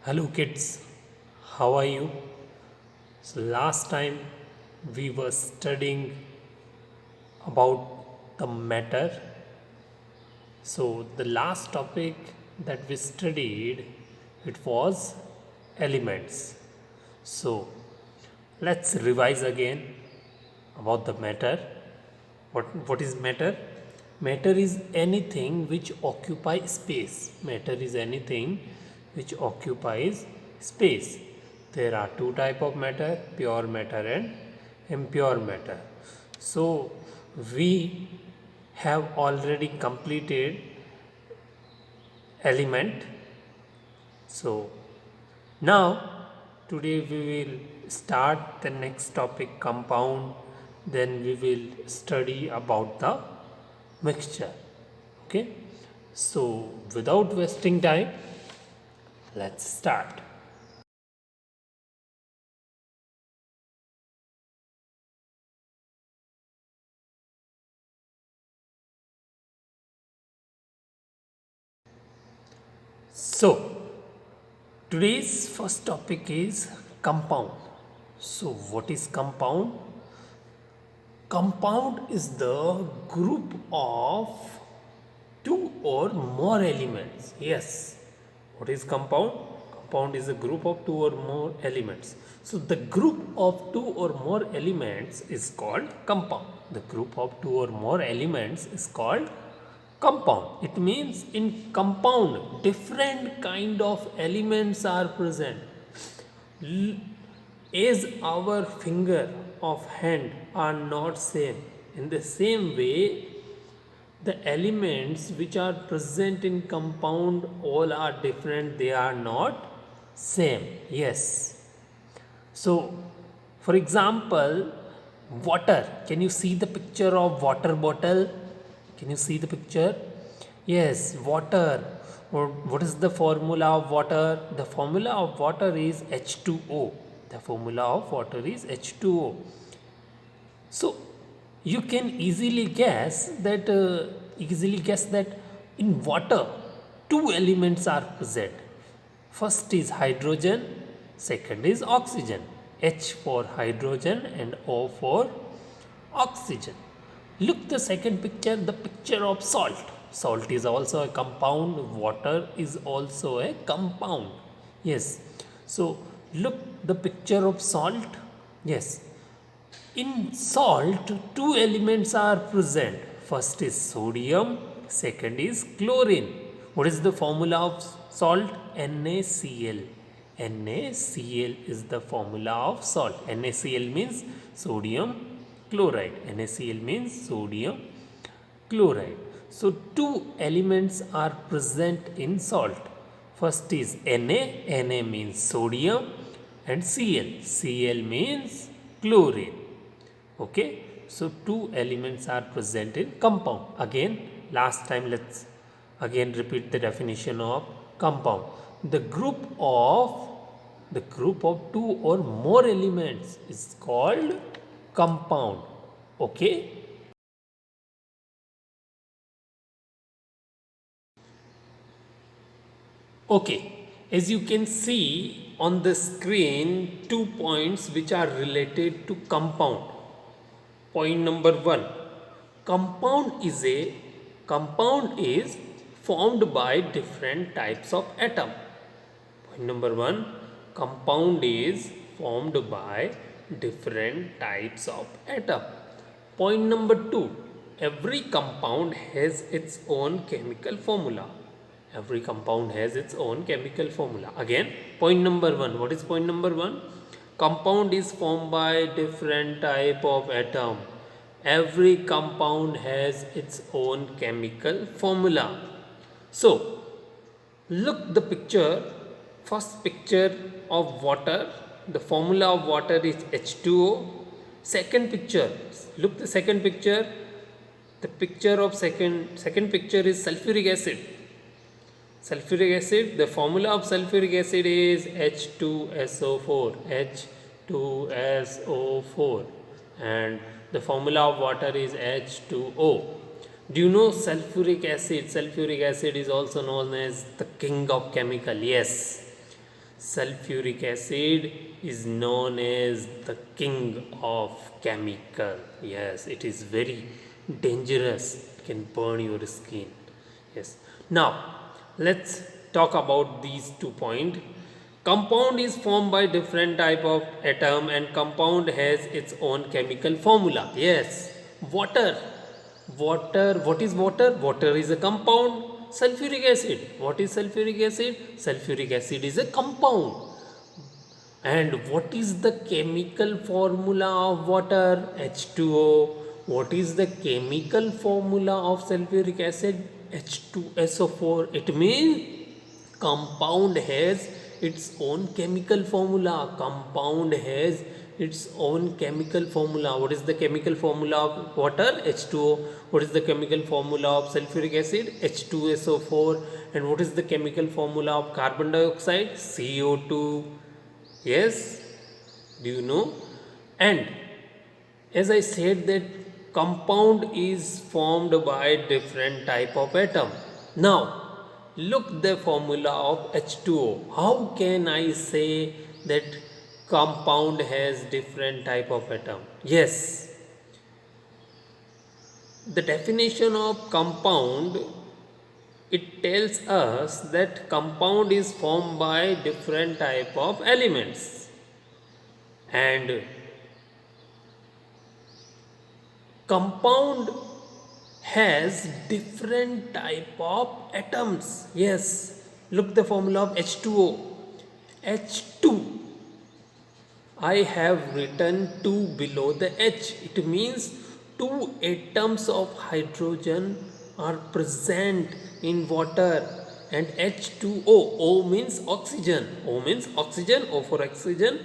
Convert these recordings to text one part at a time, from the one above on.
Hello kids, how are you? So last time we were studying about the matter. So the last topic that we studied it was elements. So let's revise again about the matter. What is matter? Matter is anything which occupies space. Matter is anything which occupies space. There are two type of matter, pure matter and impure matter. So we have already completed element. So now today we will start the next topic, compound. Then we will study about the mixture. Okay, so without wasting time, let's start. So today's first topic is compound. So what is compound? Compound is the group of two or more elements. Yes. What is compound? Compound is a group of two or more elements. So the group of two or more elements is called compound. The group of two or more elements is called compound. It means in compound different kind of elements are present. As our finger of hand are not same, in the same way the elements which are present in compound all are different, they are not same. Yes. So for example, water, can you see the picture of water bottle? Can you see the picture? Yes, water. Or what is the formula of water? The formula of water is H2O. The formula of water is H2O. So you can easily guess that in water two elements are present. First is hydrogen, second is oxygen. H for hydrogen and O for oxygen. Look the second picture, the picture of salt. Salt is also a compound, water is also a compound. Yes. So look the picture of salt. Yes. In salt, two elements are present. First is sodium, second is chlorine. What is the formula of salt? NaCl. NaCl is the formula of salt. NaCl means sodium chloride. NaCl means sodium chloride. So two elements are present in salt. First is Na. Na means sodium, and Cl. Cl means chlorine. Okay, so two elements are present in compound. Again, last time let's again repeat the definition of compound. The group of two or more elements is called compound. Okay. Okay, as you can see on the screen, 2 points which are related to compound. Point number 1, compound is formed by different types of atom. Point number 1, compound is formed by different types of atom. Point number 2, every compound has its own chemical formula. Every compound has its own chemical formula. Again, point number 1, what is point number 1? Compound is formed by different type of atom. Every compound has its own chemical formula. So look the picture, first picture of water. The formula of water is H2O. Second picture, look the second picture. The picture of second picture is sulfuric acid. Sulfuric acid, the formula of sulfuric acid is H2SO4. H2SO4. And the formula of water is H2O. Do you know sulfuric acid? Sulfuric acid is also known as the king of chemical. Yes. sulfuric acid is known as the king of chemical. Yes, it is very dangerous. It can burn your skin. Yes. Now, let's talk about these 2 points. Compound is formed by different type of atom and compound has its own chemical formula. Yes. Water. Water. What is water? Water is a compound. Sulfuric acid. What is sulfuric acid? Sulfuric acid is a compound. And what is the chemical formula of water? H2O. What is the chemical formula of sulfuric acid? H2SO4. It means compound has its own chemical formula. Compound has its own chemical formula. What is the chemical formula of water? H2O. What is the chemical formula of sulfuric acid? H2SO4. And what is the chemical formula of carbon dioxide? CO2. Yes, do you know? And as I said that compound is formed by different type of atom. Now look the formula of H2O. How can I say that compound has different type of atom? Yes, the definition of compound, it tells us that compound is formed by different type of elements and compound has different type of atoms. Yes, look the formula of H2O. H2, I have written 2 below the H. It means 2 atoms of hydrogen are present in water and H2O. O means oxygen. O means oxygen. O for oxygen.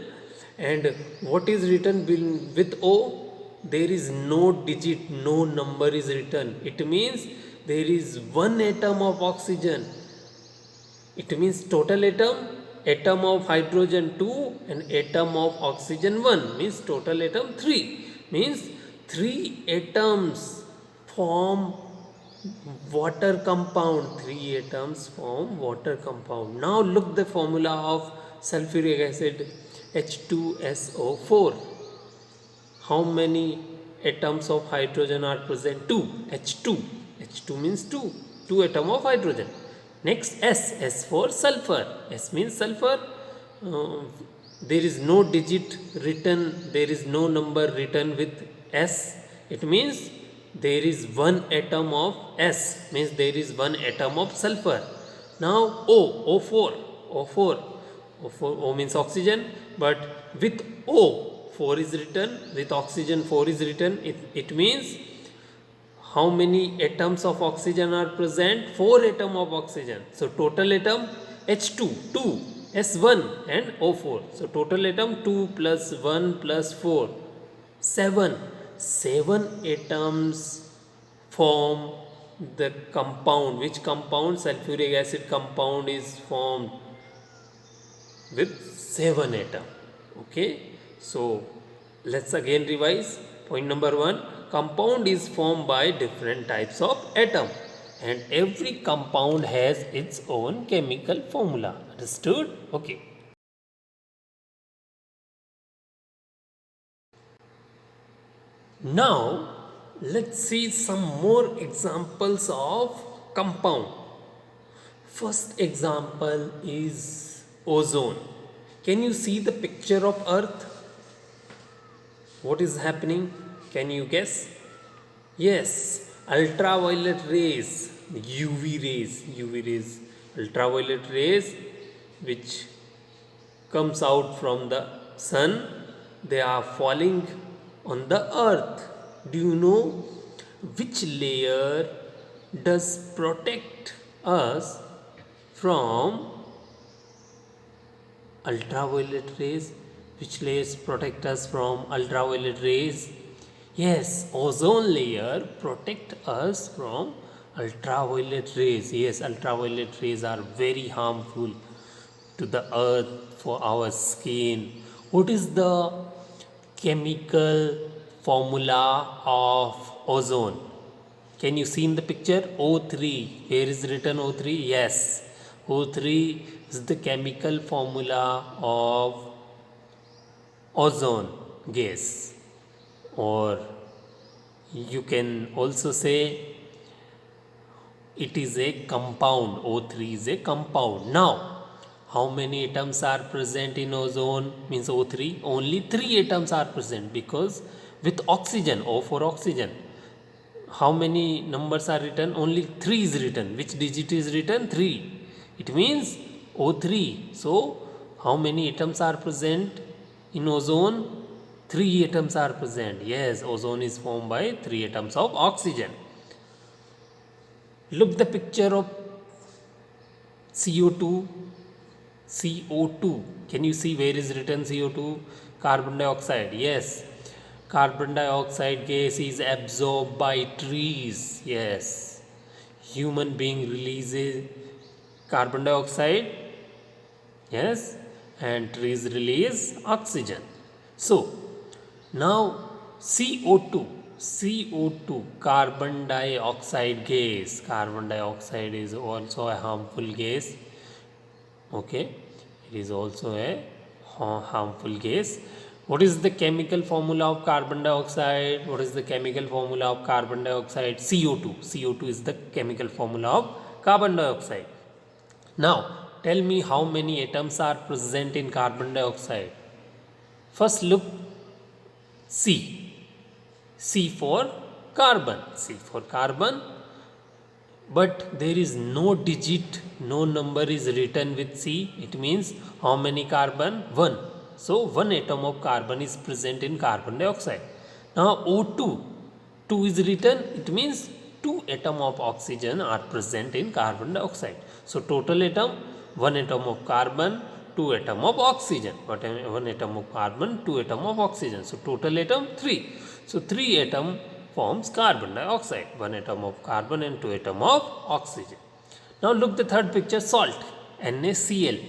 And what is written with O? There is no digit, no number is written. It means there is 1 atom of oxygen. It means total atom of hydrogen 2 and atom of oxygen 1 means total atom 3. Means 3 atoms form water compound. 3 atoms form water compound. Now look the formula of sulfuric acid H2SO4. How many atoms of hydrogen are present? 2. H2. H2 means 2. 2 atom of hydrogen. Next S. S for sulfur. S means sulfur. There is no digit written. There is no number written with S. It means there is 1 atom of S. Means there is 1 atom of sulfur. Now O. O4. O4. O4. O means oxygen. But with O 4 is written, with oxygen 4 is written. It means how many atoms of oxygen are present? 4 atom of oxygen. So total atom H2, 2, S1 and O4. So total atom 2 plus 1 plus 4, 7. 7 atoms form the compound. Which compound? Sulfuric acid compound is formed with 7 atom. Okay. So let's again revise. Point number 1, compound is formed by different types of atom and every compound has its own chemical formula. Understood? Okay. Now let's see some more examples of compound. First example is ozone. Can you see the picture of Earth? What is happening? Can you guess? Yes, ultraviolet rays, UV rays, ultraviolet rays which comes out from the sun, they are falling on the earth. Do you know which layer does protect us from ultraviolet rays? Which layers protect us from ultraviolet rays? Yes, ozone layer protect us from ultraviolet rays. Yes, ultraviolet rays are very harmful to the earth for our skin. What is the chemical formula of ozone? Can you see in the picture? O3. Where is written O3? Yes. O3 is the chemical formula of ozone gas, or you can also say it is a compound. O3 is a compound. Now, how many atoms are present in ozone? Means O3, only 3 atoms are present, because with oxygen, O for oxygen, how many numbers are written? Only 3 is written. Which digit is written? 3. It means O3. So, how many atoms are present in ozone? 3 atoms are present. Yes, ozone is formed by 3 atoms of oxygen. Look the picture of CO2. CO2. Can you see where is written CO2? Carbon dioxide. Yes. Carbon dioxide gas is absorbed by trees. Yes. Human being releases carbon dioxide. Yes. And trees release oxygen. So, now CO2, carbon dioxide gas. Carbon dioxide is also a harmful gas. Okay, it is also a harmful gas. What is the chemical formula of carbon dioxide? What is the chemical formula of carbon dioxide? CO2. CO2 is the chemical formula of carbon dioxide. Now, tell me how many atoms are present in carbon dioxide. First look C. C for carbon. C for carbon. But there is no digit, no number is written with C. It means how many carbon? 1. So 1 atom of carbon is present in carbon dioxide. Now O2, 2 is written. It means 2 atom of oxygen are present in carbon dioxide. So total atom, 1 atom of carbon, 2 atom of oxygen. 1 atom of carbon, 2 atom of oxygen. So total atom 3. So 3 atom forms carbon dioxide, 1 atom of carbon and 2 atom of oxygen. Now look the third picture, salt, NaCl.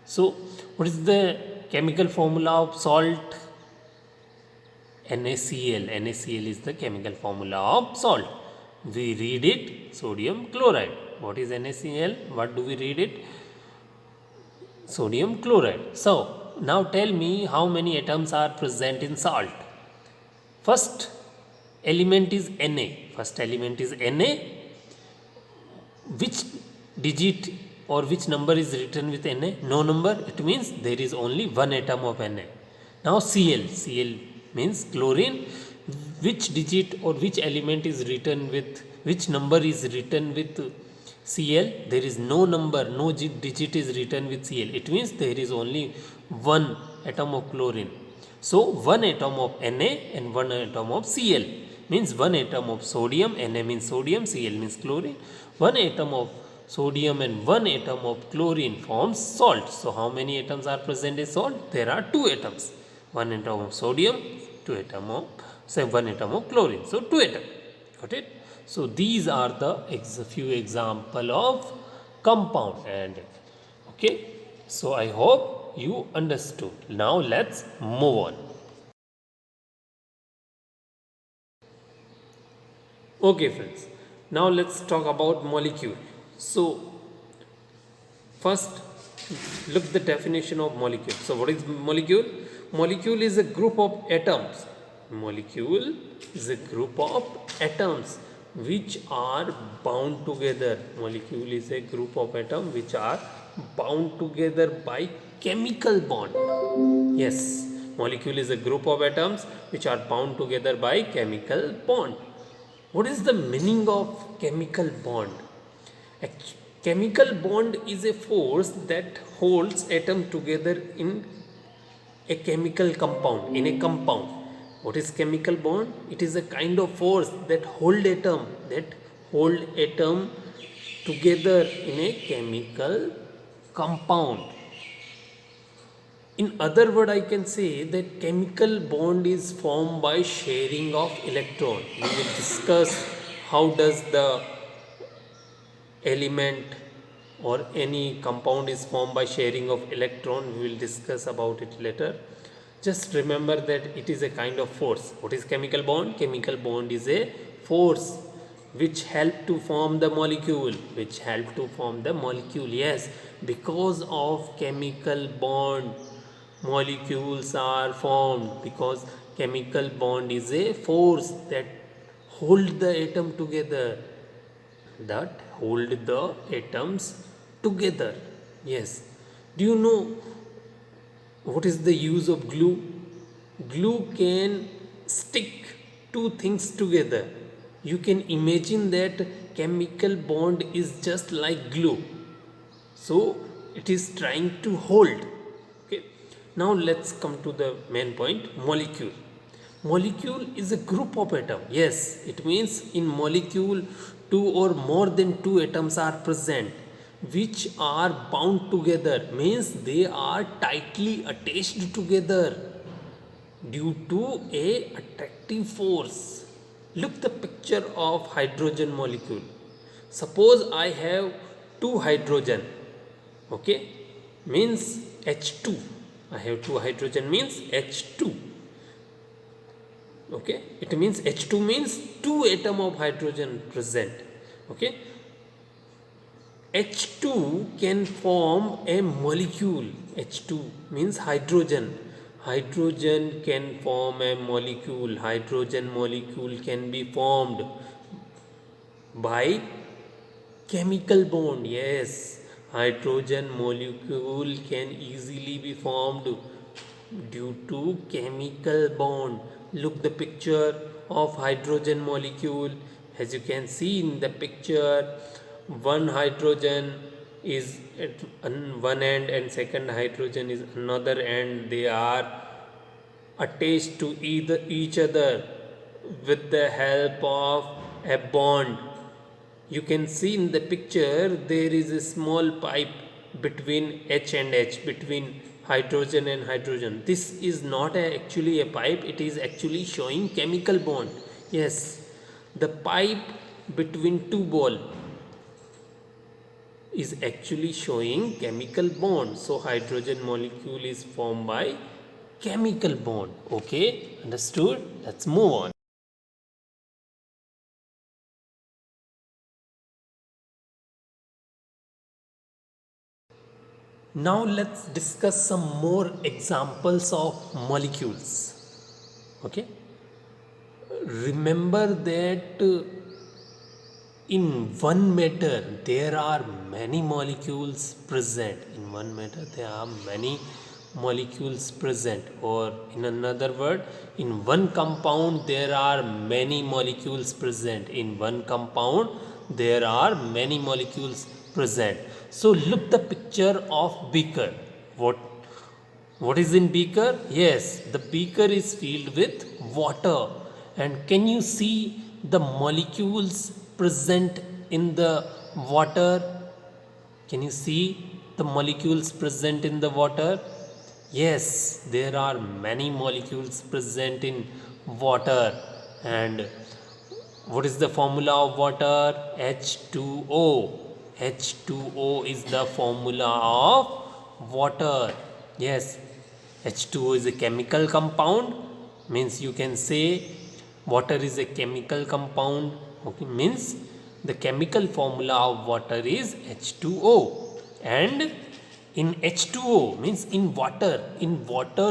So what is the chemical formula of salt? NaCl. NaCl is the chemical formula of salt. We read it sodium chloride. What is NaCl? What do we read it? Sodium chloride. So now tell me how many atoms are present in salt. First element is Na. First element is Na. Which digit or which number is written with Na? No number. It means there is only 1 atom of Na. Now Cl. Cl means chlorine. Which digit or which element is written with, which number is written with Cl? There is no number, no digit is written with Cl. It means there is only 1 atom of chlorine. So 1 atom of Na and 1 atom of Cl. Means 1 atom of sodium, Na means sodium, Cl means chlorine. 1 atom of sodium and 1 atom of chlorine forms salt. So how many atoms are present in salt? There are 2 atoms. 1 atom of sodium, 2 atom of, say 1 atom of chlorine. So 2 atoms. Got it? So these are the few example of compound. And okay, so I hope you understood. Now let's move on. Okay friends, now let's talk about molecule. So first look the definition of molecule. So what is molecule? Molecule is a group of atoms. Molecule is a group of atoms which are bound together. Molecule is a group of atoms which are bound together by chemical bond. Yes, molecule is a group of atoms which are bound together by chemical bond. What is the meaning of chemical bond? A chemical bond is a force that holds atoms together in a chemical compound, in a compound. What is chemical bond? It is a kind of force that hold atom together in a chemical compound. In other word, I can say that chemical bond is formed by sharing of electron. We will discuss how does the element or any compound is formed by sharing of electron. We will discuss about it later. Just remember that it is a kind of force. What is chemical bond? Chemical bond is a force which help to form the molecule, yes, because of chemical bond molecules are formed, because chemical bond is a force that hold the atom together, that hold the atoms together. Yes, do you know what is the use of glue? Glue can stick two things together. You can imagine that chemical bond is just like glue, so it is trying to hold. Okay, now let's come to the main point. Molecule is a group of atom. Yes, it means in molecule two or more than two atoms are present, which are bound together, means they are tightly attached together due to a attractive force. Look the picture of hydrogen molecule. Suppose I have two hydrogen, okay, means H2. I have two hydrogen means H2. Okay, it means H2 means two atom of hydrogen present. Okay, H2 can form a molecule. H2 means hydrogen. Hydrogen can form a molecule. Hydrogen molecule can be formed by chemical bond. Yes, hydrogen molecule can easily be formed due to chemical bond. Look the picture of hydrogen molecule. As you can see in the picture, one hydrogen is at one end and second hydrogen is another end. They are attached to each other with the help of a bond. You can see in the picture there is a small pipe between H and H, between hydrogen and hydrogen. This is not actually a pipe, it is actually showing chemical bond. Yes, the pipe between two ball is actually showing chemical bond. So hydrogen molecule is formed by chemical bond. Okay, understood? Let's move on. Now let's discuss some more examples of molecules. Okay, remember that in one matter there are many molecules present. In one matter there are many molecules present, or in another word, in one compound there are many molecules present. In one compound there are many molecules present. So look the picture of beaker. What is in beaker? Yes, the beaker is filled with water. And can you see the molecules present in the water? Can you see the molecules present in the water? Yes, there are many molecules present in water. And what is the formula of water? H2O. H2O is the formula of water. Yes, H2O is a chemical compound, means you can say water is a chemical compound. Okay, means the chemical formula of water is H2O. And in H2O means in water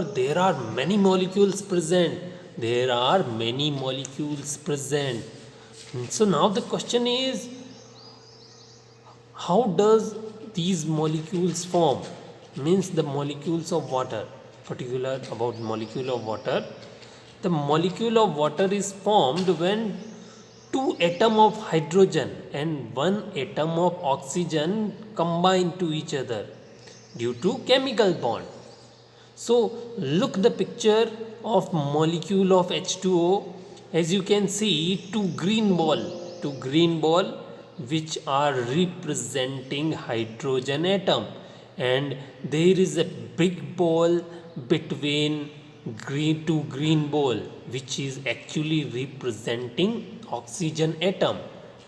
there are many molecules present. There are many molecules present. So now the question is, how does these molecules form? Means the molecules of water, particular about molecule of water. The molecule of water is formed when two atom of hydrogen and one atom of oxygen combine to each other due to chemical bond. So look the picture of molecule of H2O. As you can see, two green ball which are representing hydrogen atom, and there is a big ball between two green ball which is actually representing oxygen atom.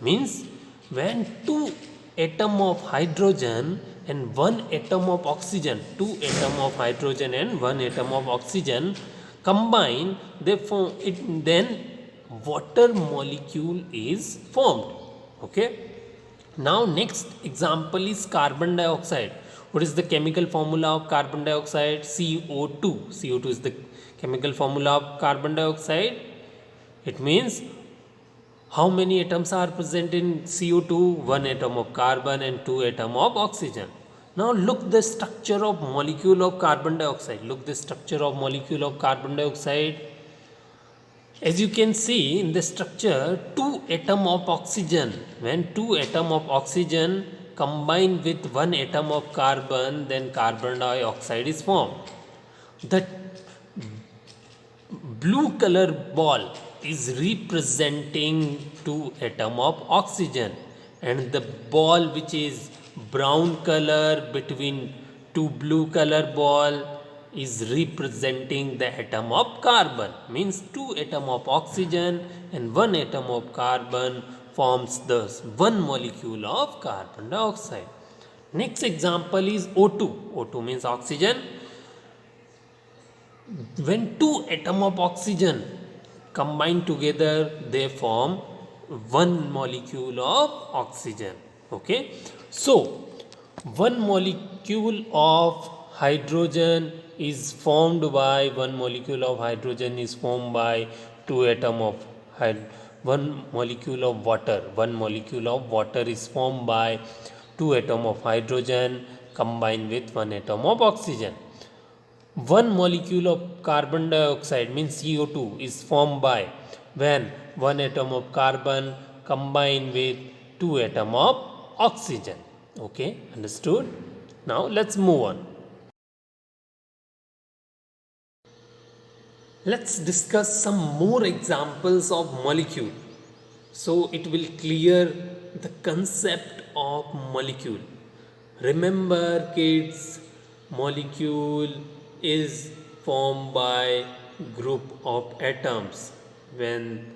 Means when two atom of hydrogen and one atom of oxygen, two atom of hydrogen and one atom of oxygen combine, they form it. Then water molecule is formed. Okay. Now next example is carbon dioxide. What is the chemical formula of carbon dioxide? CO2. CO2 is the chemical formula of carbon dioxide. It means how many atoms are present in CO2? One atom of carbon and two atom of oxygen. Now look the structure of molecule of carbon dioxide. Look the structure of molecule of carbon dioxide. As you can see in the structure, two atom of oxygen. When two atom of oxygen combine with one atom of carbon, then carbon dioxide is formed. The blue color ball is representing two atom of oxygen, and the ball which is brown color between two blue color ball is representing the atom of carbon. Means two atom of oxygen and one atom of carbon forms thus one molecule of carbon dioxide. Next example is O2. O2 means oxygen. When two atom of oxygen combine together, they form one molecule of oxygen. Okay, so one molecule of hydrogen is formed by two atom of one molecule of water. One molecule of water is formed by two atom of hydrogen combined with one atom of oxygen. One molecule of carbon dioxide means CO2 is formed by when one atom of carbon combine with two atom of oxygen. Okay, understood? Now let's move on. Let's discuss some more examples of molecule, so it will clear the concept of molecule. Remember kids, molecule is formed by group of atoms when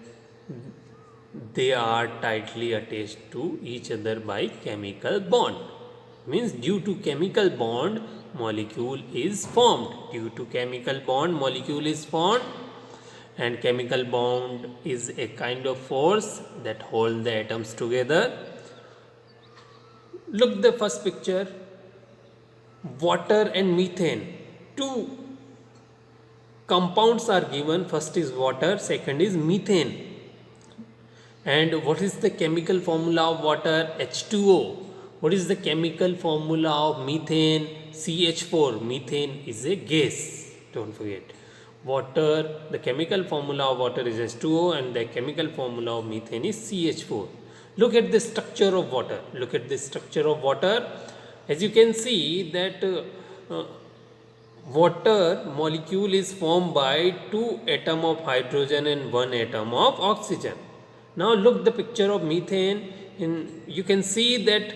they are tightly attached to each other by chemical bond. Means due to chemical bond molecule is formed. Due to chemical bond molecule is formed, and chemical bond is a kind of force that hold the atoms together. Look the first picture. Water and methane, two compounds are given. First is water, second is methane. And what is the chemical formula of water? H2O. What is the chemical formula of methane? CH4. Methane is a gas, don't forget. Water, the chemical formula of water is H2O and the chemical formula of methane is CH4. Look at the structure of water. Look at the structure of water. As you can see that water molecule is formed by two atom of hydrogen and one atom of oxygen. Now look the picture of methane. You can see that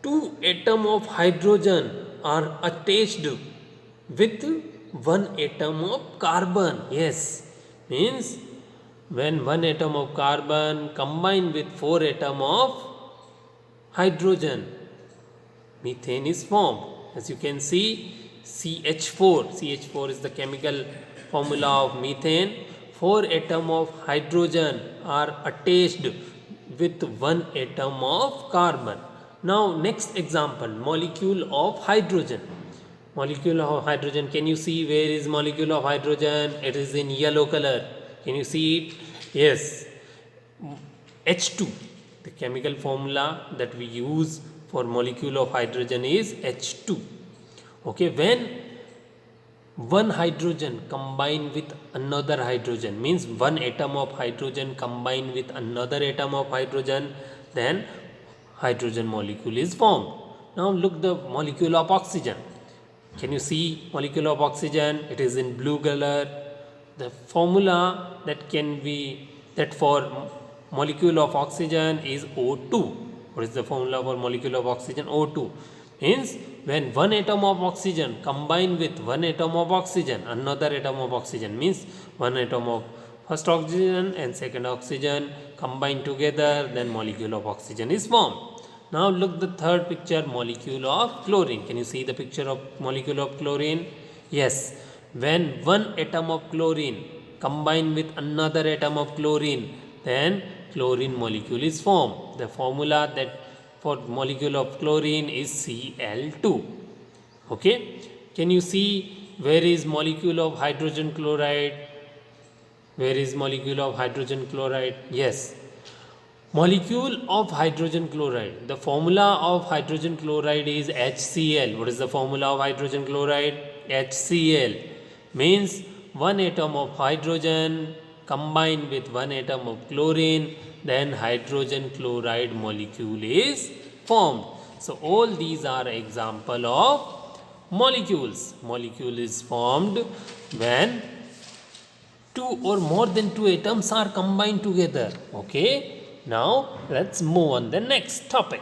two atom of hydrogen are attached with one atom of carbon. Yes, means when one atom of carbon combine with four atom of hydrogen, methane is formed. As you can see, CH4 is the chemical formula of methane. Four atom of hydrogen are attached with one atom of carbon. Now next example, molecule of hydrogen. Molecule of hydrogen, can you see where is molecule of hydrogen? It is in yellow color. Can you see it? Yes, H2. The chemical formula that we use for molecule of hydrogen is H2. Okay, when one hydrogen combine with another hydrogen, means one atom of hydrogen combine with another atom of hydrogen, then hydrogen molecule is formed. Now look the molecule of oxygen. Can you see molecule of oxygen? It is in blue color. The formula that can be that for molecule of oxygen is O2. What is the formula for molecule of oxygen? O2. Means when one atom of oxygen combine with one atom of oxygen, another atom of oxygen, means one atom of first oxygen and second oxygen combine together, then molecule of oxygen is formed. Now look the third picture, molecule of chlorine. Can you see the picture of molecule of chlorine? Yes, when one atom of chlorine combine with another atom of chlorine, then chlorine molecule is formed. The formula that for molecule of chlorine is Cl2. Okay, can you see where is molecule of hydrogen chloride? Where is molecule of hydrogen chloride? Yes, molecule of hydrogen chloride. The formula of hydrogen chloride is HCl. What is the formula of hydrogen chloride? HCl means one atom of hydrogen combined with one atom of chlorine, then hydrogen chloride molecule is formed. So all these are example of molecules. Molecule is formed when two or more than two atoms are combined together. Okay, now let's move on the next topic.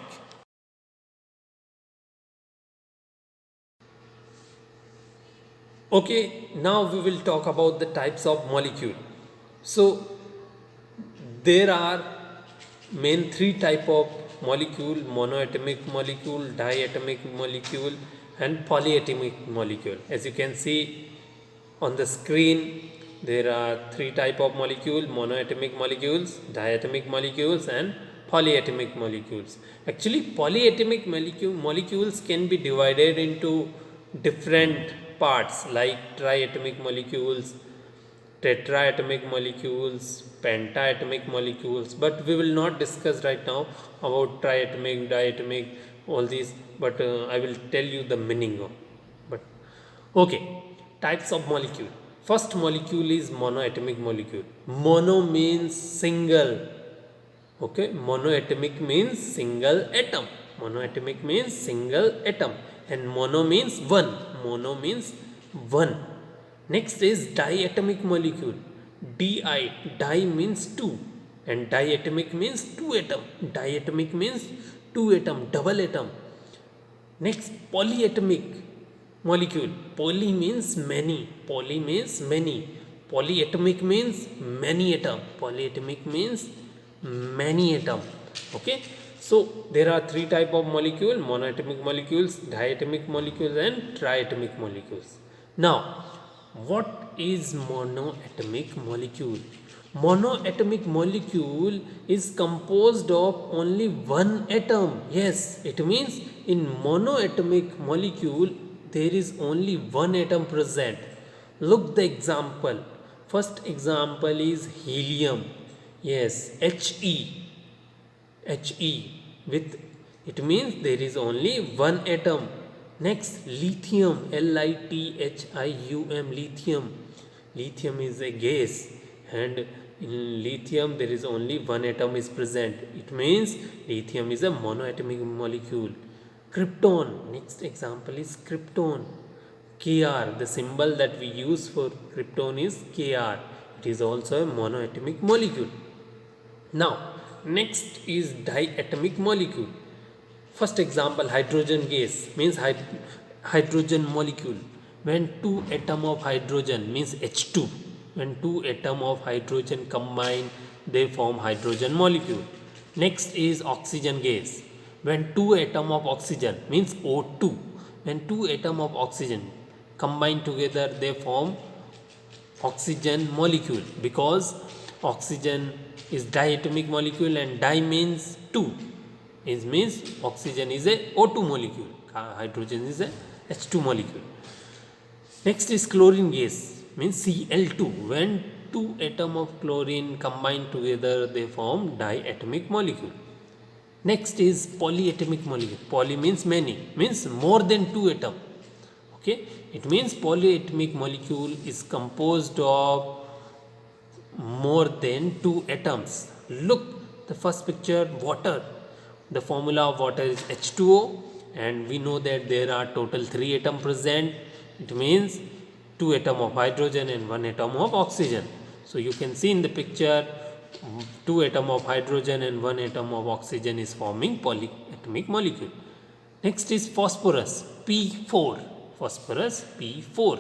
Okay, now we will talk about the types of molecule. So there are main three type of molecule: monoatomic molecule, diatomic molecule and polyatomic molecule. As you can see on the screen, there are three type of molecule: monoatomic molecules, diatomic molecules and polyatomic molecules. Actually, polyatomic molecules can be divided into different parts like triatomic molecules, tetraatomic molecules, pentaatomic molecules, but we will not discuss right now about triatomic, diatomic, all these, but I will tell you the meaning of. But okay, types of molecule. First molecule is monoatomic molecule. Mono means single. Okay, monoatomic means single atom. Monoatomic means single atom, and mono means one. Mono means one. Next is diatomic molecule. Di means two, and diatomic means two atom. Diatomic means two atom, double atom. Next, polyatomic molecule. Poly means many. Poly means many. Polyatomic means many atom. Polyatomic means many atom. Okay. So there are three type of molecule: monoatomic molecules, diatomic molecules and triatomic molecules. Now, what is monoatomic molecule? Monoatomic molecule is composed of only one atom. Yes, it means in monoatomic molecule there is only one atom present. Look the example. First example is helium. Yes, He with it means there is only one atom. Next, lithium, Lithium. Lithium. Lithium is a gas, and in lithium there is only one atom is present. It means lithium is a monoatomic molecule. Krypton. Next example is krypton. Kr. The symbol that we use for krypton is Kr. It is also a monoatomic molecule. Now, next is diatomic molecule. First example, hydrogen gas means hydrogen molecule. When two atom of hydrogen means H2. When two atom of hydrogen combine, they form hydrogen molecule. Next is oxygen gas. When two atom of oxygen means O2. When two atom of oxygen combine together, they form oxygen molecule, because oxygen is diatomic molecule and di means two. It means oxygen is a O2 molecule, hydrogen is a H2 molecule. Next is chlorine gas means Cl2. When two atom of chlorine combine together, they form diatomic molecule. Next is polyatomic molecule. Poly means many, means more than two atom. Okay, it means polyatomic molecule is composed of more than two atoms. Look the first picture, water. The formula of water is H2O, and we know that there are total three atoms present. It means two atoms of hydrogen and one atom of oxygen. So you can see in the picture, two atoms of hydrogen and one atom of oxygen is forming polyatomic molecule. Next is phosphorus, P4. Phosphorus, P4.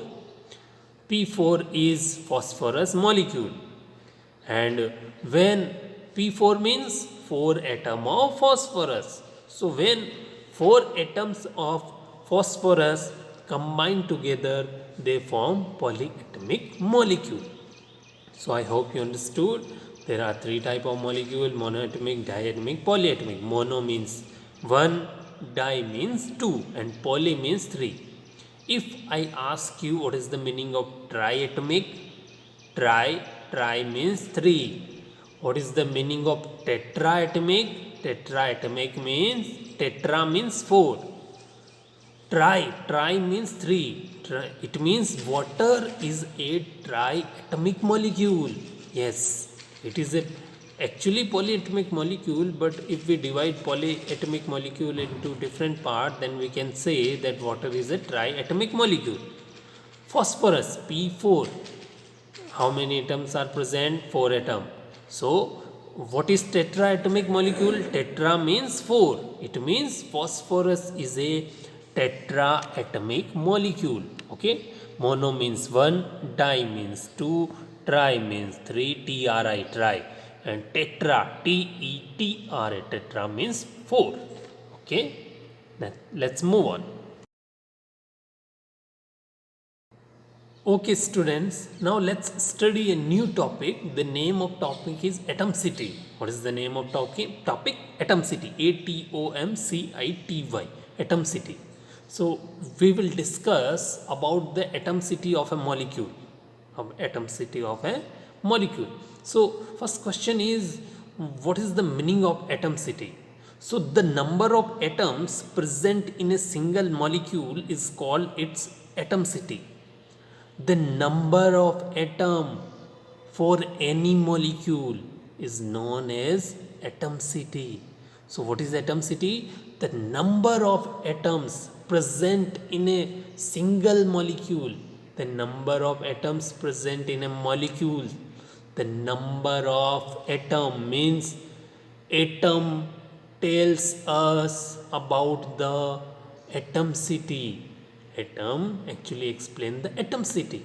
P4 is phosphorus molecule, and when P4 means 4 atom of phosphorus. So when 4 atoms of phosphorus combine together, they form polyatomic molecule. So I hope you understood. There are three type of molecule: monoatomic, diatomic, polyatomic. Mono means one, di means two, and poly means three. If I ask you what is the meaning of triatomic, tri means three. What is the meaning of tetraatomic? Tetraatomic means tetra means four. Tri means three. It means water is a triatomic molecule. Yes, it is a actually polyatomic molecule, but if we divide polyatomic molecule into different parts, then we can say that water is a triatomic molecule. Phosphorus, P4. How many atoms are present? 4 atoms. So, what is tetraatomic molecule? Tetra means 4. It means phosphorus is a tetraatomic molecule. Okay. Mono means 1, di means 2, tri means 3, tri, tri. And tetra, T-E-T-R-A, tetra means 4. Okay. Let's move on. Okay students, now let's study a new topic. The name of topic is atomicity. What is the name of topic? Atomicity. A-T-O-M-C-I-T-Y. Atomicity. So we will discuss about the atomicity of a molecule. Atomicity of a molecule. So first question is, what is the meaning of atomicity? So the number of atoms present in a single molecule is called its atomicity. The number of atom for any molecule is known as atomicity. So what is atomicity? The number of atoms present in a single molecule. The number of atoms present in a molecule. The number of atom means atom tells us about the atomicity. Atom actually explains the atomicity.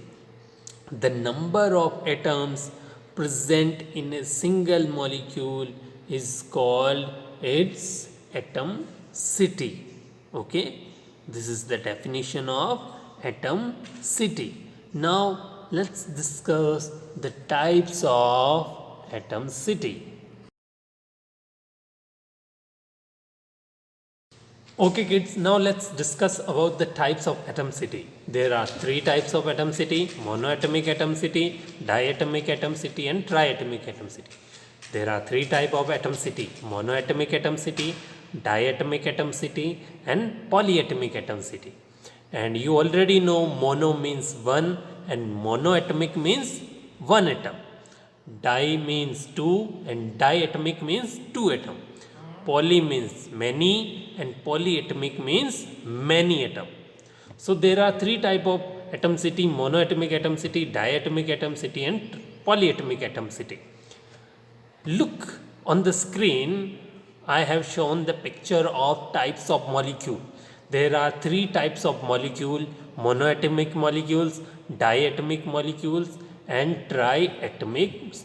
The number of atoms present in a single molecule is called its atomicity. Okay, this is the definition of atomicity. Now let's discuss the types of atomicity. Okay kids, now let's discuss about the types of atomicity. There are three types of atomicity: monoatomic atomicity, diatomic atomicity and triatomic atomicity. There are three types of atomicity: monoatomic atomicity, diatomic atomicity and polyatomic atomicity. And you already know mono means one and monoatomic means one atom. Di means two and diatomic means two atom. Poly means many and polyatomic means many atom. So there are three type of atomicity: monoatomic atomicity, diatomic atomicity and polyatomic atomicity. Look on the screen, I have shown the picture of types of molecule. There are three types of molecule: monoatomic molecules, diatomic molecules and polyatomic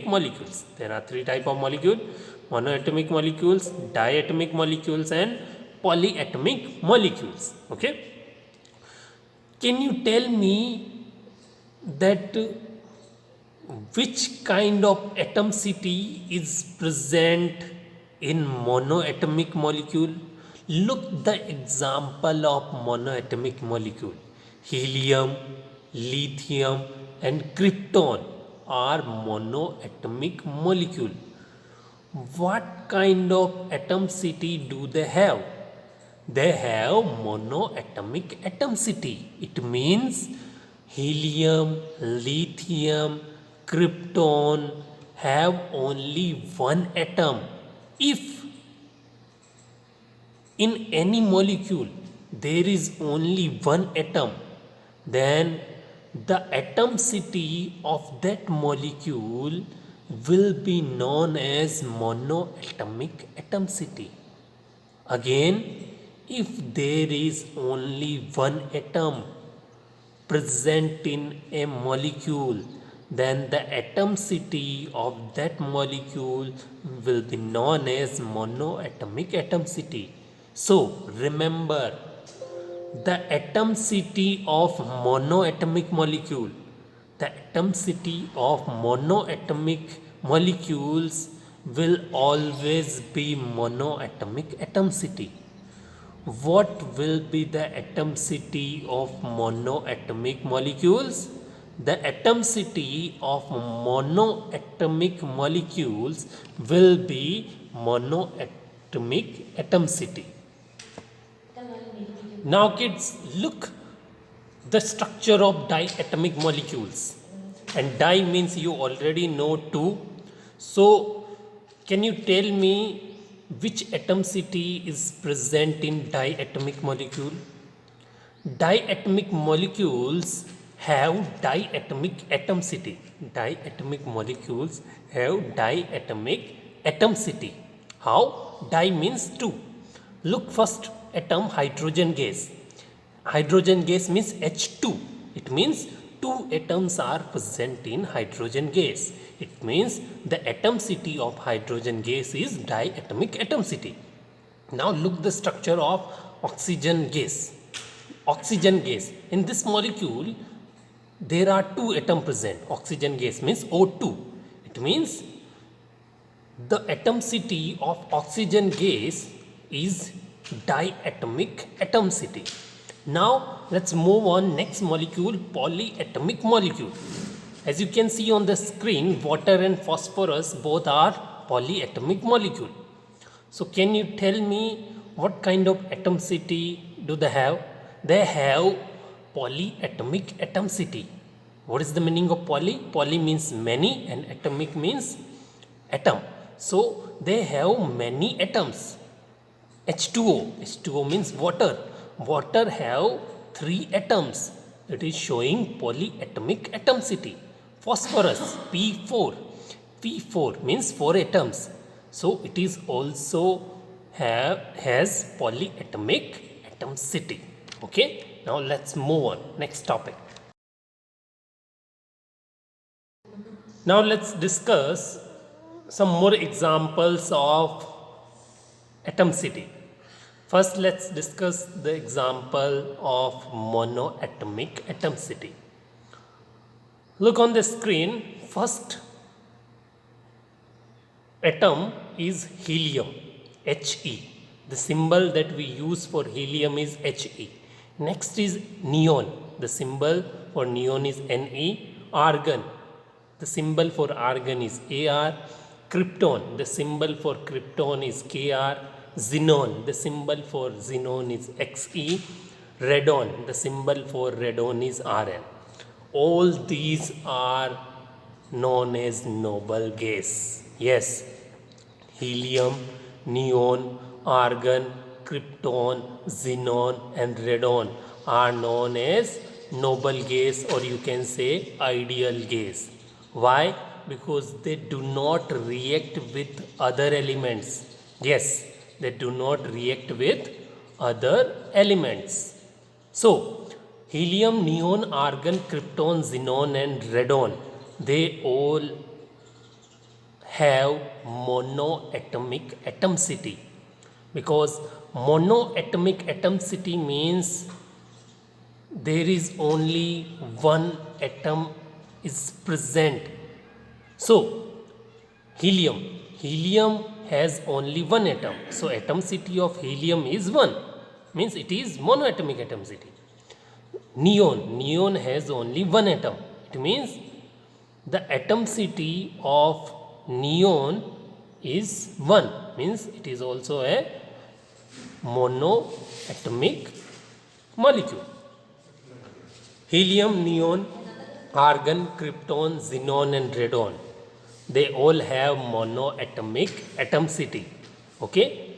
molecules. There are three type of molecule: monoatomic molecules, diatomic molecules and polyatomic molecules. Okay. Can you tell me that which kind of atomicity is present in monoatomic molecule? Look the example of monoatomic molecule. Helium, lithium and krypton are monoatomic molecule. What kind of atomicity do they have? They have monoatomic atomicity. It means helium, lithium, krypton have only one atom. If in any molecule there is only one atom, then the atomicity of that molecule will be known as monoatomic atomicity. Again, if there is only one atom present in a molecule, then the atomicity of that molecule will be known as monoatomic atomicity. So remember, the atomicity of monoatomic molecule the atomicity of monoatomic molecules will always be monoatomic atomicity. What will be the atomicity of monoatomic molecules? The atomicity of monoatomic molecules will be monoatomic atomicity. Now kids, look the structure of diatomic molecules, and di means you already know two. So can you tell me which atomicity is present in diatomic molecule? Diatomic molecules have diatomic atomicity. Diatomic molecules have diatomic atomicity. How? Di means two. Look first atom hydrogen gas. Hydrogen gas means H2. It means two atoms are present in hydrogen gas. It means the atomicity of hydrogen gas is diatomic atomicity. Now look the structure of oxygen gas. Oxygen gas. In this molecule, there are two atoms present. Oxygen gas means O2. It means the atomicity of oxygen gas is diatomic atomicity. Now let's move on next molecule, polyatomic molecule. As you can see on the screen, water and phosphorus both are polyatomic molecule. So can you tell me what kind of atomicity do they have? They have polyatomic atomicity. What is the meaning of poly? Poly means many and atomic means atom. So they have many atoms. H2O. H2O means water. Water have three atoms. It is showing polyatomic atomicity. Phosphorus P4. P4 means four atoms. So it is also has polyatomic atomicity. Okay. Now let's move on. Next topic. Now let's discuss some more examples of atomicity. First, let's discuss the example of monoatomic atomicity. Look on the screen. First atom is helium, He. The symbol that we use for helium is He. Next is neon. The symbol for neon is Ne. Argon. The symbol for argon is Ar. Krypton. The symbol for krypton is Kr. Xenon. The symbol for xenon is Xe. Radon. The symbol for radon is Rn. All these are known as noble gas. Yes, helium, neon, argon, krypton, xenon and radon are known as noble gas, or you can say ideal gas. Why? Because they do not react with other elements. Yes, they do not react with other elements. So, helium, neon, argon, krypton, xenon and radon, they all have monoatomic atomicity, because monoatomic atomicity means there is only one atom is present. So helium has only one atom, so atomicity of helium is 1, means it is monoatomic atomicity. Neon has only one atom, it means the atomicity of neon is 1, means it is also a monoatomic molecule. Helium, neon, argon, krypton, xenon and radon, they all have monoatomic atomicity. Okay,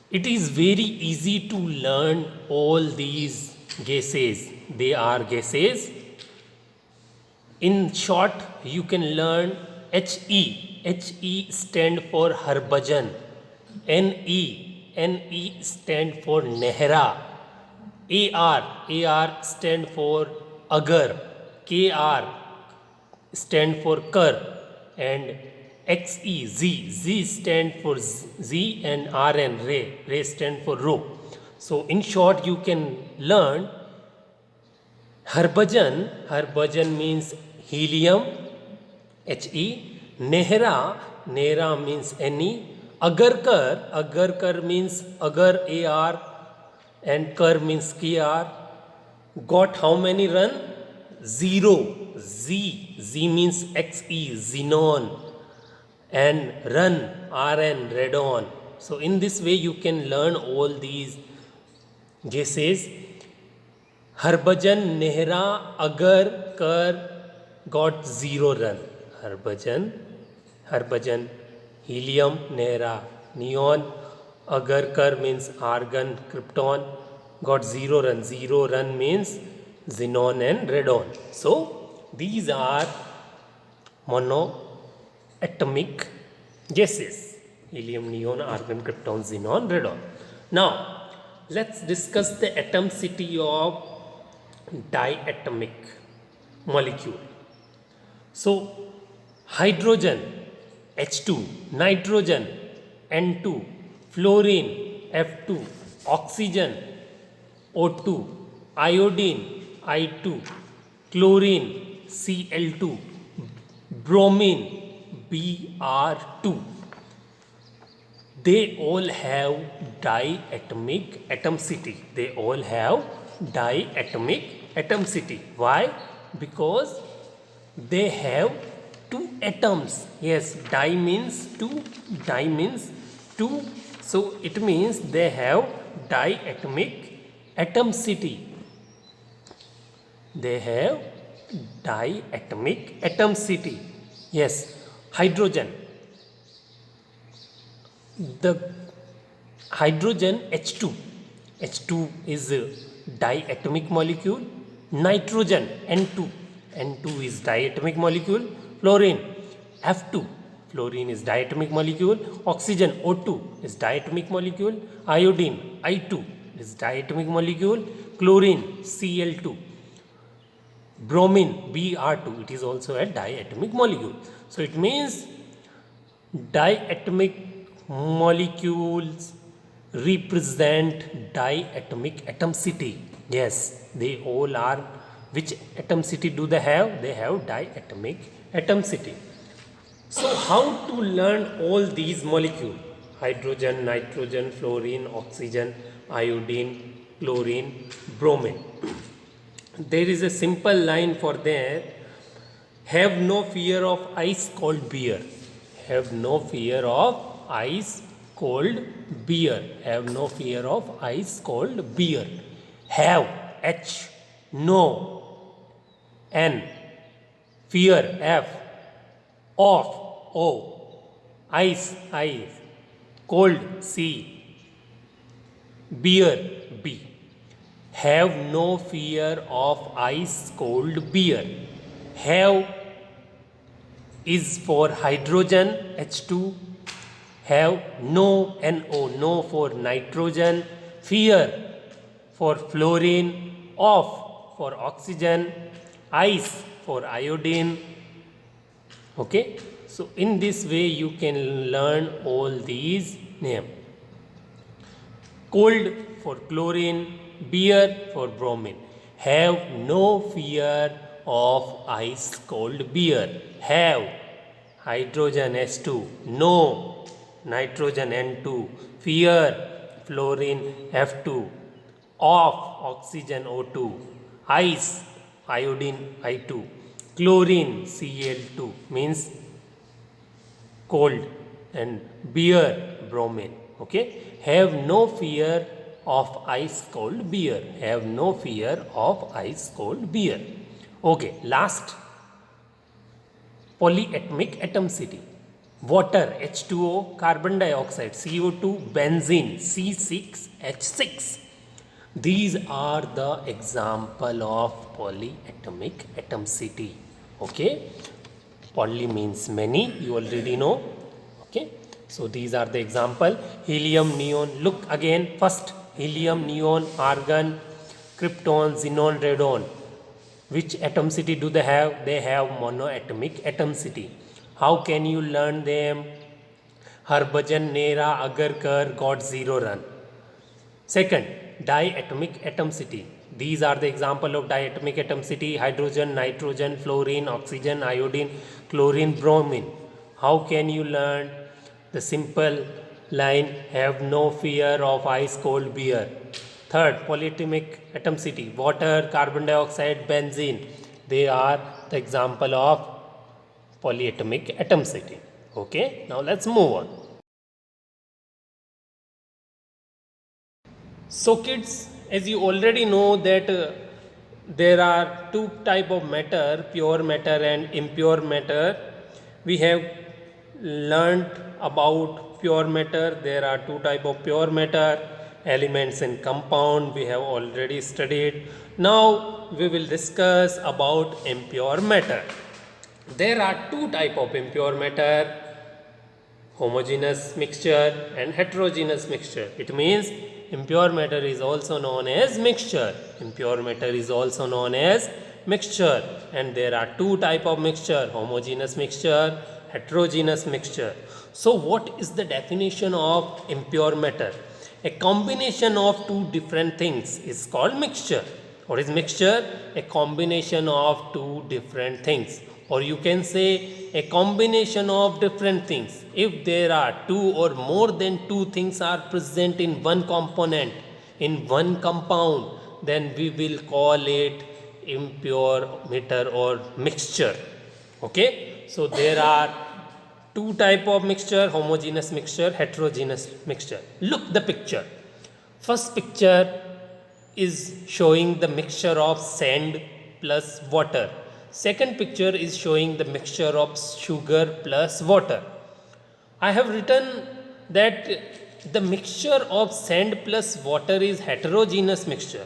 it is very easy to learn all these gases. They are gases. In short, you can learn He stand for Harbhajan. Ne stand for Nehra. Ar stand for Agar. Kr stand for Kar. And Z stand for Z and Rn, Ray stand for Ro. So in short, you can learn Harbhajan means helium, He. Nehra means any. Agarkar means agar, AR, and kar means KR. Got how many run? 0. Z means XE, xenon, and run, RN, radon. So in this way you can learn all these guesses. Harbhajan, Nehra, Agar, Kar got 0 run. Harbhajan, helium, Nehra, neon, Agar, Kar means argon, krypton got 0 run. 0 run means xenon and radon. So these are monoatomic gases: helium, neon, argon, krypton, xenon, radon. Now let's discuss the atomicity of diatomic molecule. So hydrogen H2, nitrogen N2, fluorine F2, oxygen O2, iodine I2, chlorine Cl2, bromine Br2. They all have diatomic atomicity. Why? Because they have 2 atoms. Yes, di means 2, so it means they have diatomic atomicity. Yes, hydrogen. The hydrogen H2 is a diatomic molecule. Nitrogen N2 is diatomic molecule. Fluorine F2, fluorine is diatomic molecule. Oxygen O2 is diatomic molecule. Iodine I2 is diatomic molecule. Chlorine Cl2, bromine Br2, it is also a diatomic molecule. So it means diatomic molecules represent diatomic atomicity. Yes, they all are. Which atomicity do they have? They have diatomic atomicity. So how to learn all these molecules? Hydrogen, nitrogen, fluorine, oxygen, iodine, chlorine, bromine. There is a simple line for that. Have no fear of ice cold beer. Have no fear of ice cold beer. Have no fear of ice cold beer. Have, H, no, N, fear, F, of, O, ice, cold, C, beer, B. Have no fear of ice cold beer. Have is for hydrogen H2. Have, no, NO, no for nitrogen. Fear for fluorine. Of for oxygen. Ice for iodine. Okay, so in this way you can learn all these names. Cold for chlorine, beer for bromine. Have no fear of ice cold beer. Have hydrogen S2, no nitrogen N2, fear fluorine F2, of oxygen O2, ice iodine I2, chlorine Cl2 means cold, and beer bromine. Okay, have no fear of ice cold beer. Have no fear of ice cold beer. Okay, last, polyatomic atomicity. Water H2O, carbon dioxide CO2, benzene C6H6. These are the example of polyatomic atomicity. Okay, poly means many, you already know. Okay, so these are the example. Helium, neon. Look again. First, helium, neon, argon, krypton, xenon, radon. Which atomicity do they have? They have monoatomic atomicity. How can you learn them? Harbhajan, Nehra, Agarkar got 0 run. Second, diatomic atomicity. These are the example of diatomic atomicity: hydrogen, nitrogen, fluorine, oxygen, iodine, chlorine, bromine. How can you learn? The simple line: have no fear of ice cold beer. Third, polyatomic atomicity: water, carbon dioxide, benzene. They are the example of polyatomic atomicity. Okay, now let's move on. So kids, as you already know that there are two type of matter, pure matter and impure matter. We have learnt about pure matter. There are two type of pure matter, elements and compound. We have already studied. Now we will discuss about impure matter. There are two type of impure matter: homogeneous mixture and heterogeneous mixture. It means impure matter is also known as mixture. Impure matter is also known as mixture, and there are two type of mixture: homogeneous mixture, heterogeneous mixture. So what is the definition of impure matter? A combination of two different things is called mixture. What is mixture? A combination of two different things, or you can say a combination of different things. If there are two or more than two things are present in one component, in one compound, then we will call it impure matter or mixture. Okay, so there are two type of mixture: homogeneous mixture, heterogeneous mixture. Look the picture. First picture is showing the mixture of sand plus water. Second picture is showing the mixture of sugar plus water. I have written that the mixture of sand plus water is heterogeneous mixture,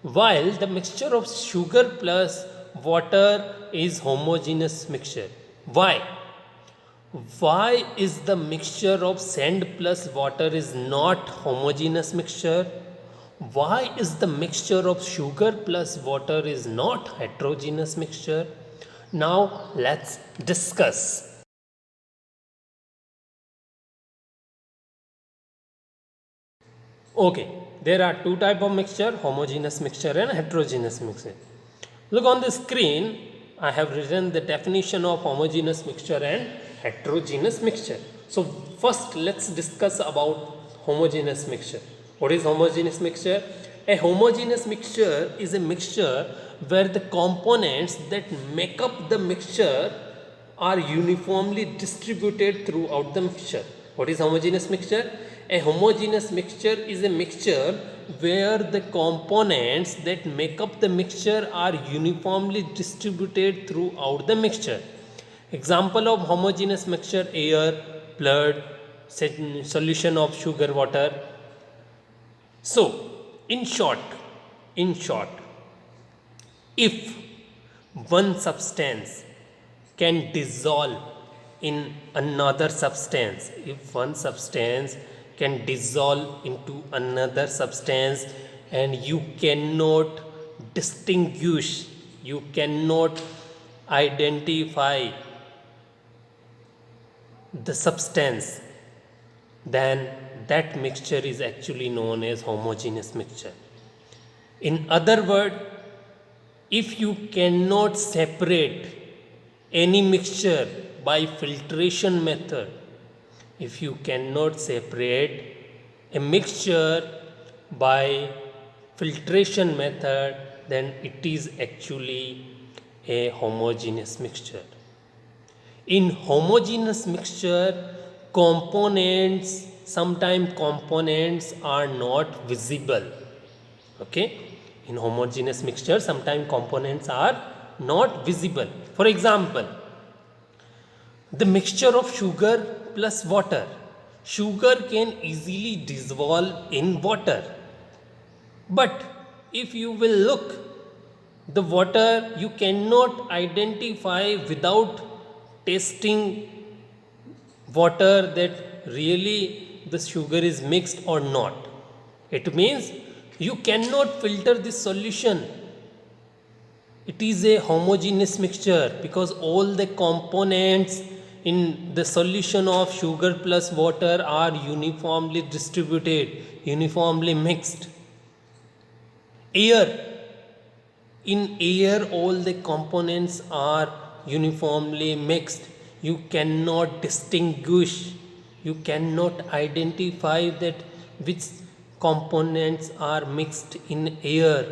while the mixture of sugar plus water is homogeneous mixture. Why? Why is the mixture of sand plus water is not homogeneous mixture? Why is the mixture of sugar plus water is not heterogeneous mixture? Now let's discuss. Okay, there are two type of mixture: homogeneous mixture and heterogeneous mixture. Look on the screen. I have written the definition of homogeneous mixture and heterogeneous mixture. So first let's discuss about homogeneous mixture. What is homogeneous mixture? A homogeneous mixture is a mixture where the components that make up the mixture are uniformly distributed throughout the mixture. What is homogeneous mixture? A homogeneous mixture is a mixture where the components that make up the mixture are uniformly distributed throughout the mixture. Example of homogeneous mixture: air, blood, solution of sugar, water. So, in short, if one substance can dissolve in another substance, if one substance can dissolve into another substance, and you cannot distinguish, you cannot identify the substance, then that mixture is actually known as homogeneous mixture. In other words, if you cannot separate any mixture by filtration method, if you cannot separate a mixture by filtration method, then it is actually a homogeneous mixture. In homogeneous mixture, sometimes components are not visible. Okay, in homogeneous mixture sometimes components are not visible. For example, the mixture of sugar plus water. Sugar can easily dissolve in water, but if you will look the water, you cannot identify without tasting water that really the sugar is mixed or not. It means you cannot filter this solution. It is a homogeneous mixture because all the components in the solution of sugar plus water are uniformly distributed, uniformly mixed. Air, In air, all the components are uniformly mixed. You cannot distinguish, you cannot identify that which components are mixed in air.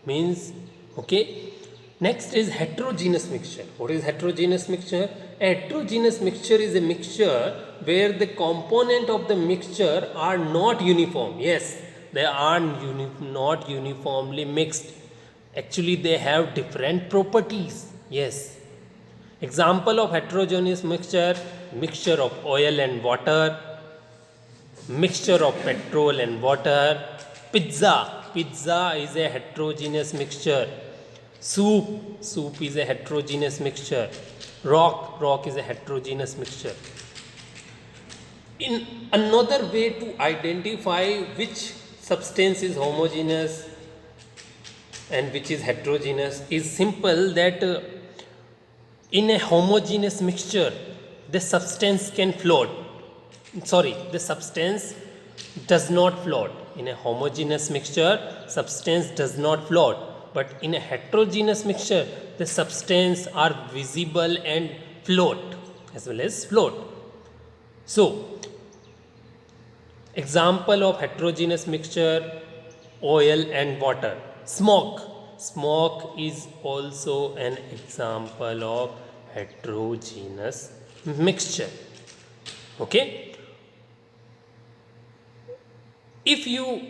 Means, okay. Next is heterogeneous mixture. What is heterogeneous mixture? A heterogeneous mixture is a mixture where the component of the mixture are not uniform. Yes, they are not uniformly mixed. Actually, they have different properties. Yes. Example of heterogeneous mixture: mixture of oil and water, mixture of petrol and water. Pizza is a heterogeneous mixture. Soup is a heterogeneous mixture. Rock is a heterogeneous mixture. In another way to identify which substance is homogeneous and which is heterogeneous is simple, that in a homogeneous mixture the substance can float. The substance does not float. In a homogeneous mixture, substance does not float, but in a heterogeneous mixture the substance are visible and float as well as float. So, example of heterogeneous mixture: oil and water. Smoke is also an example of heterogeneous mixture. Okay. If you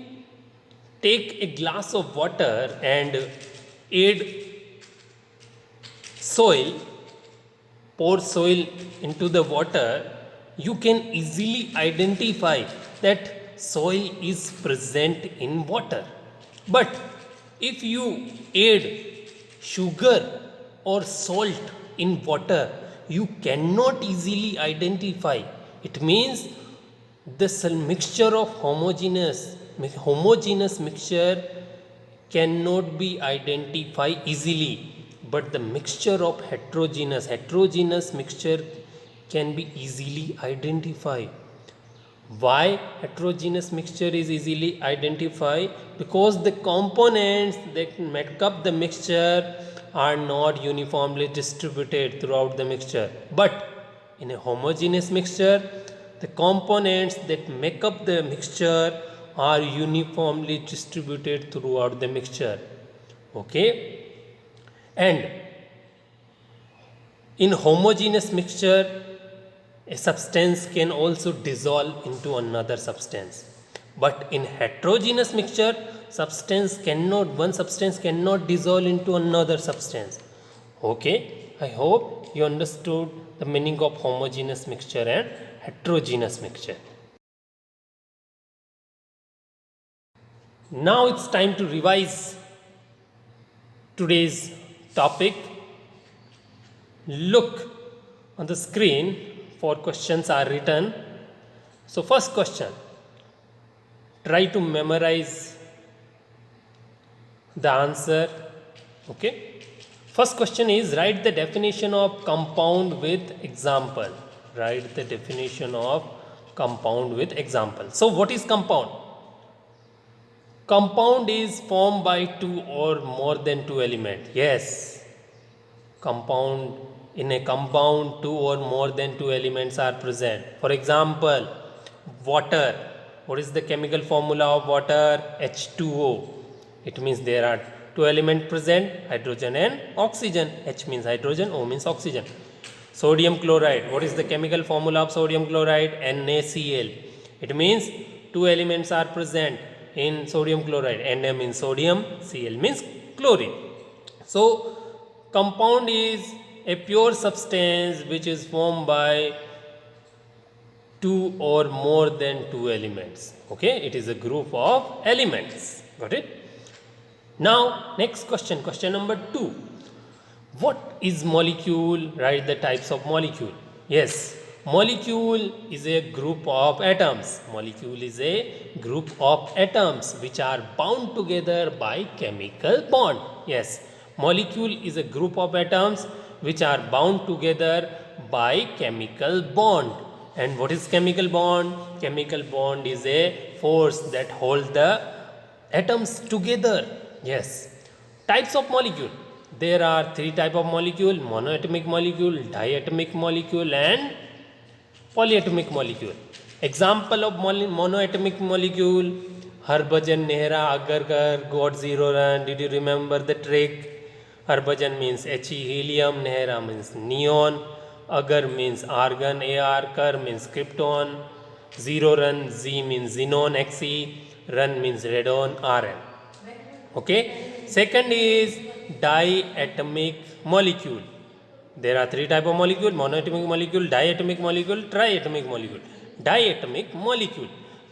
take a glass of water and add soil, pour soil into the water, you can easily identify that soil is present in water. But if you add sugar or salt in water, you cannot easily identify. It means this mixture of homogeneous mixture cannot be identified easily, but the mixture of heterogeneous mixture can be easily identified. Why heterogeneous mixture is easily identified? Because the components that make up the mixture are not uniformly distributed throughout the mixture. But in a homogeneous mixture, the components that make up the mixture are uniformly distributed throughout the mixture. Okay. And in homogeneous mixture, a substance can also dissolve into another substance. But in heterogeneous mixture, one substance cannot dissolve into another substance. Okay, I hope you understood the meaning of homogeneous mixture and heterogeneous mixture. Now it's time to revise today's topic. Look on the screen, 4 questions are written. So, first question, try to memorize the answer. Okay. First question is, write the definition of compound with example. Write the definition of compound with example. So, what is compound? Compound is formed by 2 or more than 2 elements. Yes. In a compound, 2 or more than 2 elements are present. For example, water. What is the chemical formula of water? H2O. It means there are 2 elements present, hydrogen and oxygen. H means hydrogen, O means oxygen. Sodium chloride. What is the chemical formula of sodium chloride? NaCl. It means 2 elements are present in sodium chloride. Na means sodium, Cl means chlorine. So, compound is a pure substance which is formed by 2 or more than 2 elements. Okay, it is a group of elements. Got it? Now, next question, question number 2. What is molecule? Write the types of molecule. Yes, molecule is a group of atoms. Molecule is a group of atoms which are bound together by chemical bond. Yes, molecule is a group of atoms which are bound together by chemical bond. And what is chemical bond? Chemical bond is a force that holds the atoms together. Yes. Types of molecule. There are three type of molecule: monoatomic molecule, diatomic molecule, and polyatomic molecule. Example of monoatomic molecule: Harbhajan, Nehra, Agarkar got 0 run. Did you remember the trick? Harbhajan means He, helium, Nehra means neon, Agar means argon, Ar, Kar means krypton, 0 run, Z means xenon, Xe, run means radon, Rn. Okay. Second is diatomic molecule. There are three type of molecule: monoatomic molecule, diatomic molecule, triatomic molecule. Diatomic molecule.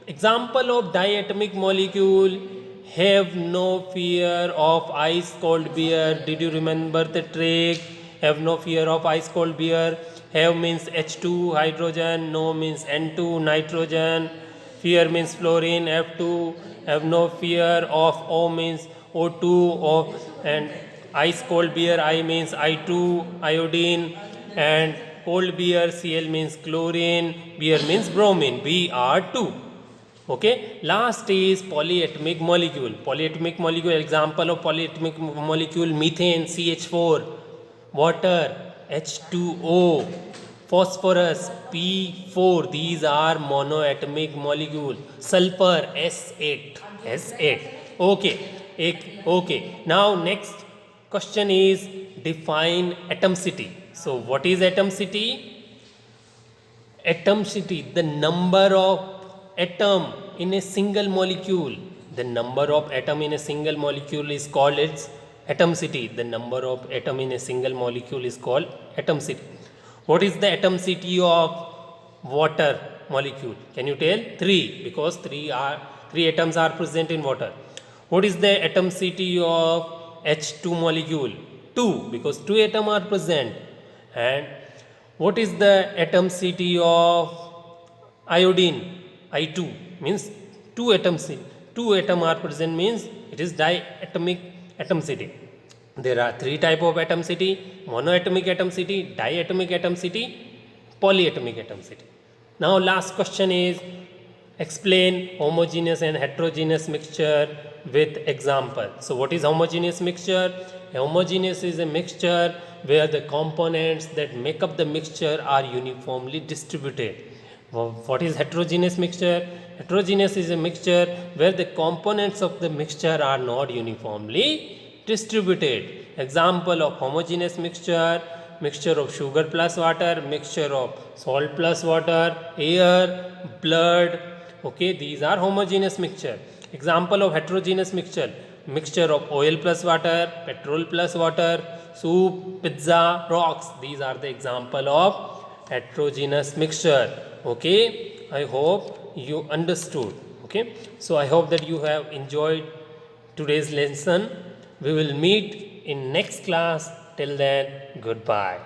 Example of diatomic molecule: have no fear of ice cold beer. Did you remember the trick? Have no fear of ice cold beer. Have means H2 hydrogen, no means N2 nitrogen. Fear means fluorine, F2. Have no fear of O means O2, and ice cold beer, I means I2 iodine, and cold beer, Cl means chlorine, beer means bromine, Br2. Okay. Last is polyatomic molecule. Polyatomic molecule, example of polyatomic molecule: methane, CH4, water, H2O, phosphorus, P4. These are monoatomic molecule. Sulfur, S8. Okay. Now next question is define atomicity. So what is atomicity? Atomicity, the number of atom in a single molecule. The number of atom in a single molecule is called its atomicity. The number of atom in a single molecule is called atomicity. What is the atomicity of water molecule? Can you tell? 3, because 3 atoms are present in water. What is the atomicity of H2 molecule? 2, because 2 atoms are present. And what is the atomicity of iodine? I2 means 2 atoms. 2 atoms are present means it is diatomic atomicity. There are 3 type of atomicity: monoatomic atomicity, diatomic atomicity, polyatomic atomicity. Now last question is explain homogeneous and heterogeneous mixture with example. So what is homogeneous mixture? Homogeneous is a mixture where the components that make up the mixture are uniformly distributed. What is heterogeneous mixture? Heterogeneous is a mixture where the components of the mixture are not uniformly distributed. Example of homogeneous mixture: mixture of sugar plus water, mixture of salt plus water, air, blood. Okay, these are homogeneous mixture. Example of heterogeneous mixture: mixture of oil plus water, petrol plus water, soup, pizza, rocks. These are the example of heterogeneous mixture. Okay, I hope you understood. Okay, so I hope that you have enjoyed today's lesson. We will meet in next class. Till then, goodbye.